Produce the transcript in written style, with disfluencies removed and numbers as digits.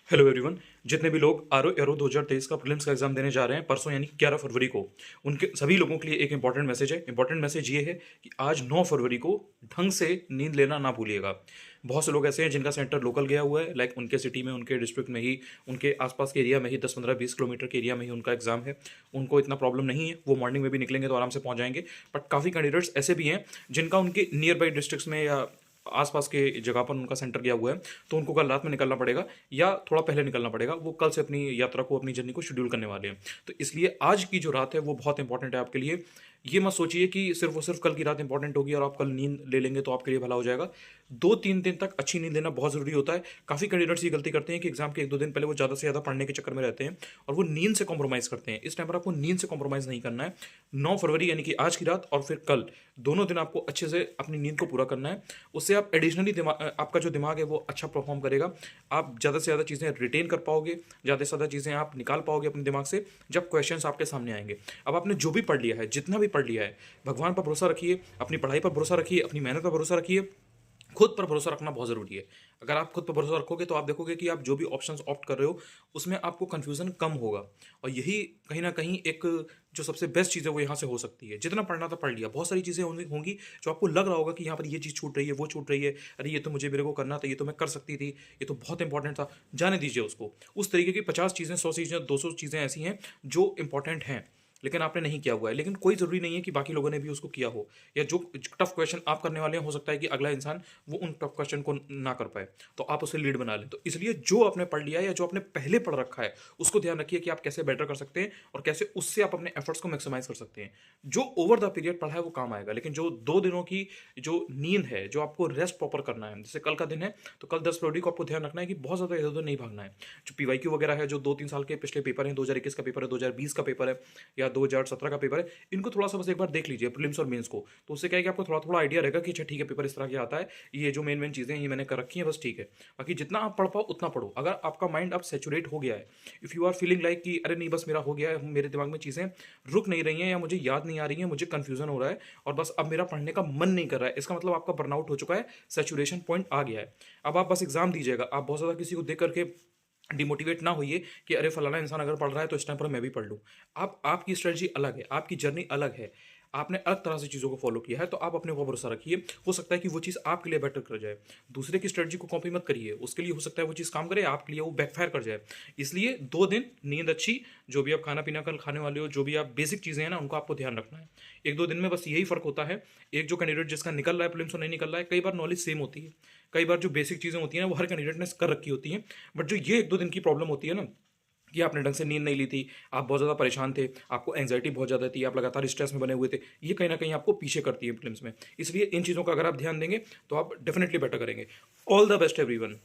Hello everyone. जितने भी लोग आर ओ एरो 2023 का प्रीलिम्स का एग्जाम देने जा रहे हैं परसों यानी 11 फरवरी को, उनके सभी लोगों के लिए एक इंपॉर्टेंट मैसेज है। इंपॉर्टेंट मैसेज ये है कि आज 9 फरवरी को ढंग से नींद लेना ना भूलिएगा। बहुत से लोग ऐसे हैं जिनका सेंटर लोकल गया हुआ है, लाइक उनके सिटी में, उनके डिस्ट्रिक्ट में ही, उनके आसपास के एरिया में ही 10-15-20 किलोमीटर के एरिया में ही उनका एग्जाम है। उनको इतना प्रॉब्लम नहीं है, वो मॉर्निंग में भी निकलेंगे तो आराम से पहुंच जाएंगे। बट काफ़ी कैंडिडेट्स ऐसे भी हैं जिनका उनके नियर बाई डिस्ट्रिक्ट्स में या आसपास के जगह पर उनका सेंटर गया हुआ है, तो उनको कल रात में निकलना पड़ेगा या थोड़ा पहले निकलना पड़ेगा। वो कल से अपनी यात्रा को, अपनी जर्नी को शेड्यूल करने वाले हैं। तो इसलिए आज की जो रात है वो बहुत इंपॉर्टेंट है आपके लिए। ये मत सोचिए कि सिर्फ और सिर्फ कल की रात इंपॉर्टेंट होगी और आप कल नींद ले लेंगे तो आपके लिए भला हो जाएगा। 2-3 दिन तक अच्छी नींद लेना बहुत ज़रूरी होता है। काफ़ी कैंडिडेट्स ये गलती करते हैं कि एग्जाम के 1-2 दिन पहले वो ज़्यादा से ज़्यादा पढ़ने के चक्कर में रहते हैं और वो नींद से कॉम्प्रोमाइज़ करते हैं। इस टाइम पर आपको नींद से कॉम्प्रोमाइज़ नहीं करना है। 9 फरवरी यानी कि आज की रात और फिर कल, दोनों दिन आपको अच्छे से अपनी नींद को पूरा करना है। उससे आप एडिशनली आपका जो दिमाग है वो अच्छा परफॉर्म करेगा। आप ज़्यादा से ज़्यादा चीज़ें रिटेन कर पाओगे, ज़्यादा से ज़्यादा चीज़ें आप निकाल पाओगे अपने दिमाग से जब क्वेश्चंस आपके सामने आएंगे। अब आपने जो भी पढ़ लिया है, जितना भी पढ़ लिया है, भगवान पर भरोसा रखिए, अपनी पढ़ाई पर भरोसा रखिए, अपनी मेहनत पर भरोसा रखिए। खुद पर भरोसा रखना बहुत ज़रूरी है। अगर आप खुद पर भरोसा रखोगे तो आप देखोगे कि आप जो भी ऑप्शंस ऑप्ट कर रहे हो उसमें आपको कन्फ्यूज़न कम होगा। और यही कहीं ना कहीं एक जो सबसे बेस्ट चीज़ है वो यहाँ से हो सकती है। जितना पढ़ना था पढ़ लिया। बहुत सारी चीज़ें होंगी जो आपको लग रहा होगा कि यहाँ पर ये चीज़ छूट रही है, वो छूट रही है, अरे ये तो मुझे मेरे को करना था, ये तो मैं कर सकती थी, ये तो बहुत इंपॉर्टेंट था। जाने दीजिए उसको। उस तरीके की 50 चीज़ें, 100 चीज़ें, 200 चीज़ें ऐसी हैं जो इंपॉर्टेंट हैं लेकिन आपने नहीं किया हुआ है। लेकिन कोई ज़रूरी नहीं है कि बाकी लोगों ने भी उसको किया हो, या जो टफ क्वेश्चन आप करने वाले हैं हो सकता है कि अगला इंसान वो उन टफ क्वेश्चन को ना कर पाए, तो आप उसे लीड बना लें। तो इसलिए जो आपने पढ़ लिया है या जो आपने पहले पढ़ रखा है उसको ध्यान रखिए कि आप कैसे बेटर कर सकते हैं और कैसे उससे आप अपने एफर्ट्स को मैक्सिमाइज कर सकते हैं। जो ओवर द पीरियड पढ़ा है वो काम आएगा, लेकिन जो 2 दिनों की जो नींद है, जो आपको रेस्ट प्रॉपर करना है, जैसे कल का दिन है तो कल 10 फरवरी को आपको ध्यान रखना है कि बहुत ज़्यादा इधर उधर नहीं भागना है। जो पीवाईक्यू वगैरह है, जो 2-3 साल के पिछले पेपर हैं, 2021 का पेपर है, 2020 का पेपर है या 2017 का पेपर है, इनको थोड़ा सा बस एक बार देख लीजिए, प्रीलिम्स और मेंस को। तो उससे क्या है कि आपको थोड़ा थोड़ा आइडिया रहेगा कि अच्छा ठीक है, पेपर इस तरह के आता है, ये जो मेन मेन चीज़ें हैं ये मैंने कर रखी हैं, बस ठीक है। बाकी जितना आप पढ़ पाओ उतना पढ़ो। अगर आपका माइंड अब सेचुरेट हो गया है, if you are feeling like कि अरे नहीं बस मेरा हो गया है, मेरे दिमाग में चीज़ें रुक नहीं रही हैं या मुझे याद नहीं आ रही हैं, मुझे कन्फ्यूजन हो रहा है और बस अब मेरा पढ़ने का मन नहीं कर रहा है, इसका मतलब आपका बर्नआउट हो चुका है, सेचुरेशन पॉइंट आ गया है। अब आप बस एग्जाम दीजिएगा। आप बहुत ज़्यादा किसी को देख करके डिमोटिवेट ना होइए कि अरे फलाना इंसान अगर पढ़ रहा है तो इस टाइम पर मैं भी पढ़ लूँ। आप, आपकी स्ट्रेटजी अलग है, आपकी जर्नी अलग है, आपने अलग तरह से चीज़ों को फॉलो किया है, तो आप अपने ऊपर भरोसा रखिए। हो सकता है कि वो चीज़ आपके लिए बेटर कर जाए। दूसरे की स्ट्रेटजी को कॉपी मत करिए, उसके लिए हो सकता है वो चीज़ काम करे, आपके लिए वो बैकफायर कर जाए। इसलिए 2 दिन नींद अच्छी, जो भी आप खाना पीना कल खाने वाले हो, जो भी आप बेसिक चीज़ें हैं ना उनको आपको ध्यान रखना है। 1-2 दिन में बस यही फ़र्क होता है। एक जो कैंडिडेट जिसका निकल रहा है प्रीलिम्स और नहीं निकल रहा है, कई बार नॉलेज सेम होती है, कई बार जो बेसिक चीज़ें होती हैं ना वो हर कैंडिडेट ने कर रखी होती हैं। बट जो ये 1-2 दिन की प्रॉब्लम होती है ना, कि आपने ढंग से नींद नहीं ली थी, आप बहुत ज़्यादा परेशान थे, आपको एंग्जाइटी बहुत ज़्यादा थी, आप लगातार स्ट्रेस में बने हुए थे, ये कहीं ना कहीं आपको पीछे करती है प्रीलिम्स में। इसलिए इन चीज़ों का अगर आप ध्यान देंगे तो आप डेफिनेटली बेटर करेंगे। All the best everyone.